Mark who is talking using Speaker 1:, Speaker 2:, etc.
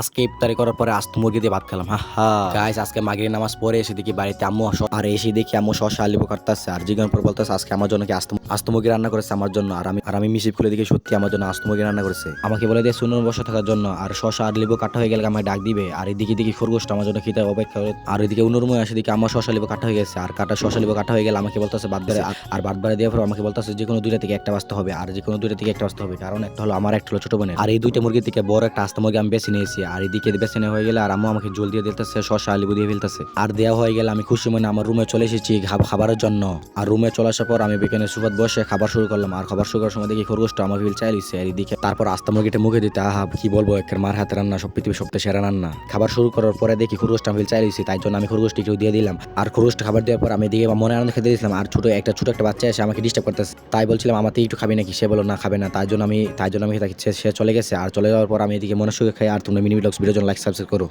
Speaker 1: আজকে ইফতারি করার পরে আস্ত মুরগি দিয়ে ভাত খেলাম। হা গাইস, আজকে মাগরিব নামাজ পড়ে এসে দেখি বাড়িতে আম্মু আর এসে দেখি আম্মু শসা আলু কাটতেছে আর জিজ্ঞাসা পর বলতেছে আজকে আমার জন্য কি আস্ত মুরগি রান্না করেছে আমার জন্য। আর আমি মিশিপ খুলে দেখি সত্যি আমার জন্য আস্ত মুরগি রান্না করেছে। আমাকে বলে দিয়ে শুনুন বসে থাকার জন্য আর শসা আর লেবু কাটা হয়ে গেলে আমায় ডাক দিবে। আর এদিকে দেখি খরগোশটা আমার জন্য খেতে অপেক্ষা করে। আর এদিকে উনুরময় আসে দেখি আমার শসা লেবু কাটা হয়ে গেছে আর শসা লেবু কাটা হয়ে গেলে আমাকে বলতেছে বাদ বারে আর বাদ বারে দেওয়ার পর আমাকে বলতেছে যে কোনো দুইটা থেকে একটা বাঁচতে হবে আর যে কোনো দুইটা থেকে একটা বাঁচতে হবে, কারণ একটা হলো আমার একটা হলো ছোট বোনের। আর এই দুইটা মুরগি থেকে বড় একটা আস্ত মুরগি আমি বেছে নিয়েছি আর এদিকে বেছে নেওয়া হয়ে গেলে আর আম্মু আমাকে জল দিয়ে দিতেছে, শসা লেবু দিয়ে ফেলতেছে আর দেওয়া হয়ে গেলে আমি খুশি মনে আমার রুমে চলে এসেছি খাবারের জন্য। আর রুমে চলে আসার পর আমি বিকেনে সুপাত বসে খাবার শুরু করলাম আর খাবার শুরু করার সময় দেখি খরগোশটা আমার ফিল চাইছে আর এদিকে তারপর আস্তা মুরগিটা মুখে দিতে আহা কি বলবো, একের মার হাতে রান্না সব পৃথিবীর সবচেয়ে সেরা রান্না। খাবার শুরু করার পরে দেখি খরগোশটা ফিল চাইছি, তাই জন্য আমি খরগোশটিকেও দিয়ে দিলাম আর খরগোশটা খাবার দেওয়ার পর আমি এদিকে মনে আনন্দ খেতে দিয়েছিলাম আর ছোট একটা বাচ্চা এসে আমাকে ডিস্টার্ব করতেছে, তাই বলছিলাম আমার থেকে একটু খাবি নাকি, সে বলো না খাবে না, তাই জন্য আমি সে চলে গেছে আর চলে যাওয়ার পর আমি এদিকে মনে সুখে খাই। আর তোমরা মিনি ব্লগস ভিডিওর জন্য লাইক সাবস্ক্রাইব করো।